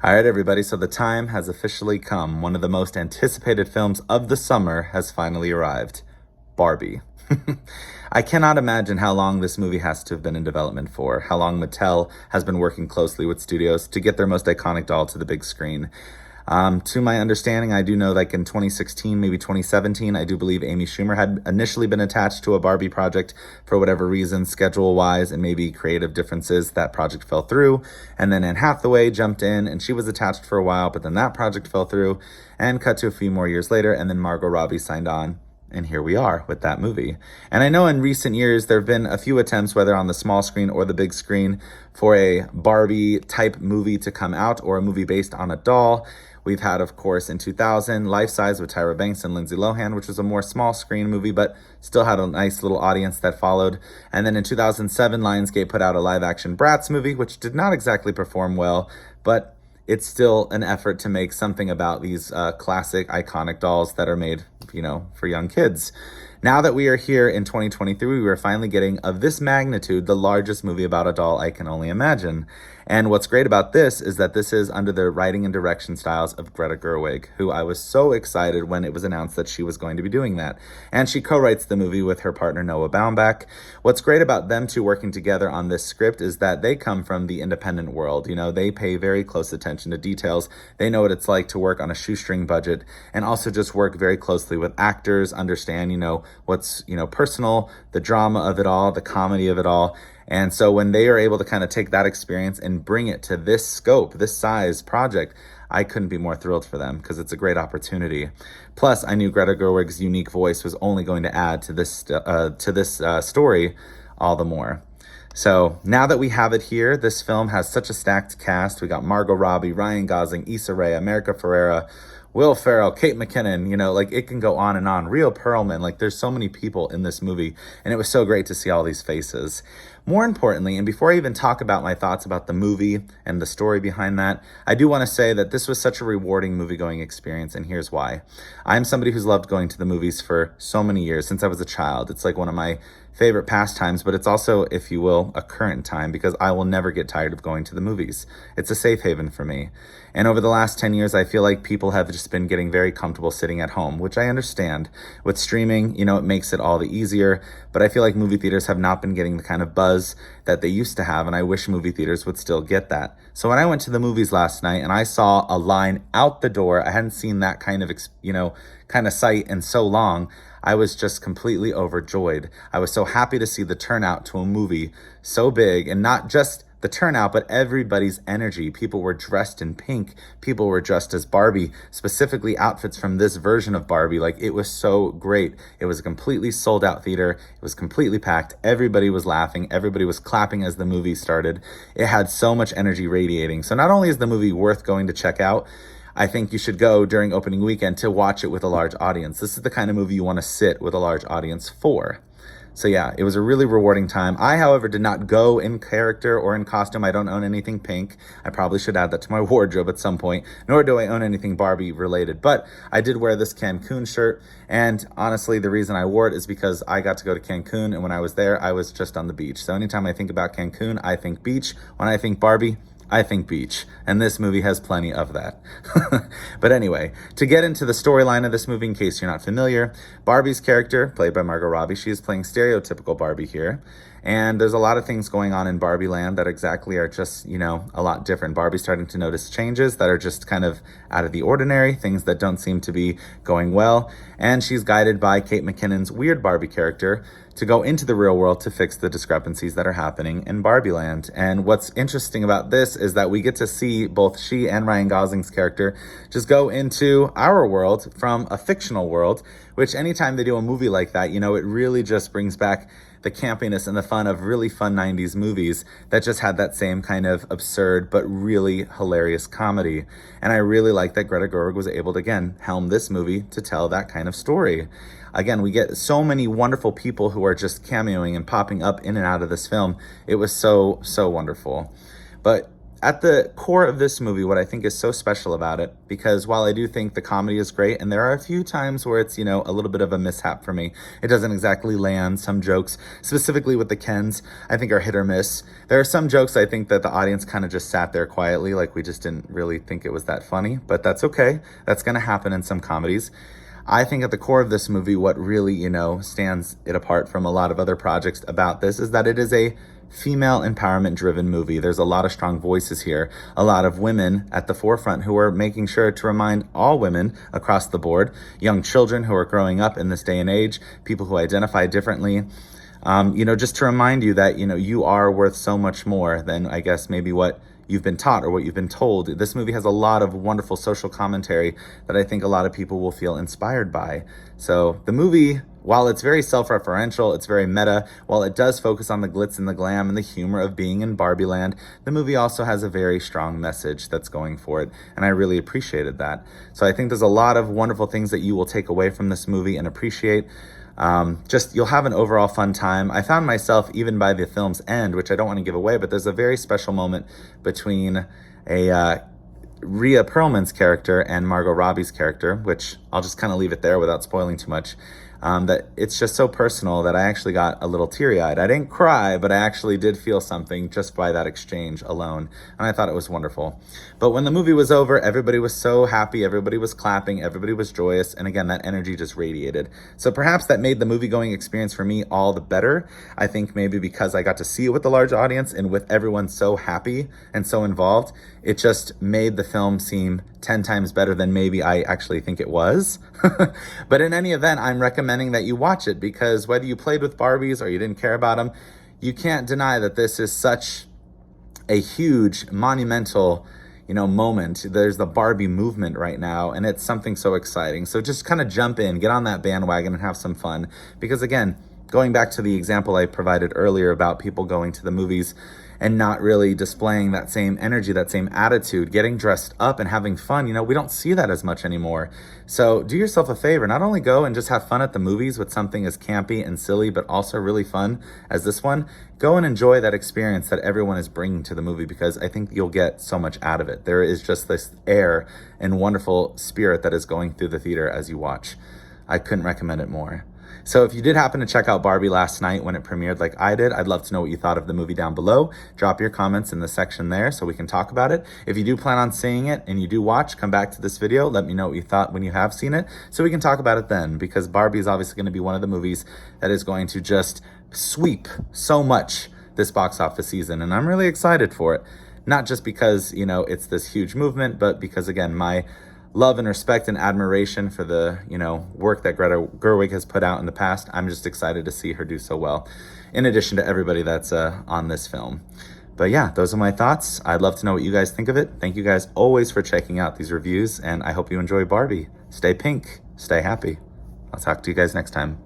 All right, everybody. So the time has officially come. One of the most anticipated films of the summer has finally arrived. Barbie. I cannot imagine how long this movie has to have been in development for, how long Mattel has been working closely with studios to get their most iconic doll to the big screen. To my understanding, I do know like in 2016, maybe 2017, I do believe Amy Schumer had initially been attached to a Barbie project for whatever reason, schedule-wise and maybe creative differences. That project fell through. And then Anne Hathaway jumped in and she was attached for a while, but then that project fell through and cut to a few more years later. And then Margot Robbie signed on. And here we are with that movie. And I know in recent years, there have been a few attempts, whether on the small screen or the big screen, for a Barbie type movie to come out or a movie based on a doll. We've had, of course, in 2000, Life Size with Tyra Banks and Lindsay Lohan, which was a more small screen movie, but still had a nice little audience that followed. And then in 2007, Lionsgate put out a live action Bratz movie, which did not exactly perform well, but it's still an effort to make something about these classic, iconic dolls that are made, for young kids. Now that we are here in 2023, we are finally getting, of this magnitude, the largest movie about a doll I can only imagine. And what's great about this is that this is under the writing and direction styles of Greta Gerwig, who I was so excited when it was announced that she was going to be doing that. And she co-writes the movie with her partner Noah Baumbach. What's great about them two working together on this script is that they come from the independent world. They pay very close attention to details. They know what it's like to work on a shoestring budget and also just work very closely with actors, understand, what's, personal, the drama of it all, the comedy of it all. And so when they are able to kind of take that experience and bring it to this scope, this size project, I couldn't be more thrilled for them because it's a great opportunity. Plus, I knew Greta Gerwig's unique voice was only going to add to this story all the more. So now that we have it here, this film has such a stacked cast. We got Margot Robbie, Ryan Gosling, Issa, America Ferrera, Will Ferrell, Kate McKinnon, it can go on and on. Rhea Perlman, there's so many people in this movie, and it was so great to see all these faces. More importantly, and before I even talk about my thoughts about the movie and the story behind that, I do want to say that this was such a rewarding movie-going experience, and here's why. I'm somebody who's loved going to the movies for so many years, since I was a child. It's like one of my favorite pastimes, but it's also, if you will, a current time because I will never get tired of going to the movies. It's a safe haven for me. And over the last 10 years, I feel like people have just been getting very comfortable sitting at home, which I understand. With streaming, it makes it all the easier, but I feel like movie theaters have not been getting the kind of buzz that they used to have, and I wish movie theaters would still get that. So when I went to the movies last night and I saw a line out the door, I hadn't seen that kind of sight in so long, I was just completely overjoyed. I was so happy to see the turnout to a movie so big, and not just the turnout, but everybody's energy. People were dressed in pink. People were dressed as Barbie, specifically outfits from this version of Barbie. It was so great. It was a completely sold out theater. It was completely packed. Everybody was laughing. Everybody was clapping as the movie started. It had so much energy radiating. So not only is the movie worth going to check out, I think you should go during opening weekend to watch it with a large audience. This is the kind of movie you want to sit with a large audience for. So yeah, it was a really rewarding time. I, however, did not go in character or in costume. I don't own anything pink. I probably should add that to my wardrobe at some point, nor do I own anything Barbie related. But I did wear this Cancun shirt, and honestly, the reason I wore it is because I got to go to Cancun, and when I was there, I was just on the beach. So anytime I think about Cancun, I think beach. When I think Barbie, I think beach, and this movie has plenty of that. But anyway, to get into the storyline of this movie, in case you're not familiar, Barbie's character, played by Margot Robbie, she is playing stereotypical Barbie here. And there's a lot of things going on in Barbie land that exactly are just, a lot different. Barbie's starting to notice changes that are just kind of out of the ordinary, things that don't seem to be going well. And she's guided by Kate McKinnon's weird Barbie character to go into the real world to fix the discrepancies that are happening in Barbie land. And what's interesting about this is that we get to see both she and Ryan Gosling's character just go into our world from a fictional world, which anytime they do a movie like that, it really just brings back the campiness and the fun of really fun 90s movies that just had that same kind of absurd but really hilarious comedy. And I really like that Greta Gerwig was able to, again, helm this movie to tell that kind of story. Again, we get so many wonderful people who are just cameoing and popping up in and out of this film. It was so, so wonderful. But at the core of this movie, what I think is so special about it, because while I do think the comedy is great, and there are a few times where it's, a little bit of a mishap for me, it doesn't exactly land. Some jokes, specifically with the Kens, I think are hit or miss. There are some jokes I think that the audience kind of just sat there quietly, like we just didn't really think it was that funny, but that's okay. That's going to happen in some comedies. I think at the core of this movie, what really, stands it apart from a lot of other projects about this is that it is a female empowerment driven movie. There's a lot of strong voices here, a lot of women at the forefront who are making sure to remind all women across the board, young children who are growing up in this day and age, people who identify differently, just to remind you that, you are worth so much more than, I guess, maybe what you've been taught or what you've been told. This movie has a lot of wonderful social commentary that I think a lot of people will feel inspired by. So the movie, while it's very self-referential, it's very meta, while it does focus on the glitz and the glam and the humor of being in Barbie land, the movie also has a very strong message that's going for it, and I really appreciated that. So I think there's a lot of wonderful things that you will take away from this movie and appreciate. You'll have an overall fun time. I found myself, even by the film's end, which I don't want to give away, but there's a very special moment between Rhea Perlman's character and Margot Robbie's character, which I'll just kind of leave it there without spoiling too much. That it's just so personal that I actually got a little teary-eyed. I didn't cry, but I actually did feel something just by that exchange alone, and I thought it was wonderful. But when the movie was over, everybody was so happy, everybody was clapping, everybody was joyous, and again, that energy just radiated. So perhaps that made the movie-going experience for me all the better. I think maybe because I got to see it with a large audience and with everyone so happy and so involved, it just made the film seem 10 times better than maybe I actually think it was. But in any event, I'm recommending that you watch it, because whether you played with Barbies or you didn't care about them, you can't deny that this is such a huge, monumental, moment. There's the Barbie movement right now, and it's something so exciting. So just kind of jump in, get on that bandwagon and have some fun. Because again, going back to the example I provided earlier about people going to the movies and not really displaying that same energy, that same attitude, getting dressed up and having fun, we don't see that as much anymore. So do yourself a favor, not only go and just have fun at the movies with something as campy and silly, but also really fun as this one. Go and enjoy that experience that everyone is bringing to the movie, because I think you'll get so much out of it. There is just this air and wonderful spirit that is going through the theater as you watch. I couldn't recommend it more. So if you did happen to check out Barbie last night when it premiered like I did, I'd love to know what you thought of the movie down below. Drop your comments in the section there so we can talk about it. If you do plan on seeing it and you do watch, come back to this video. Let me know what you thought when you have seen it so we can talk about it then, because Barbie is obviously going to be one of the movies that is going to just sweep so much this box office season, and I'm really excited for it. Not just because, it's this huge movement, but because, again, my love and respect and admiration for the, work that Greta Gerwig has put out in the past. I'm just excited to see her do so well, in addition to everybody that's on this film. But yeah, those are my thoughts. I'd love to know what you guys think of it. Thank you guys always for checking out these reviews, and I hope you enjoy Barbie. Stay pink, stay happy. I'll talk to you guys next time.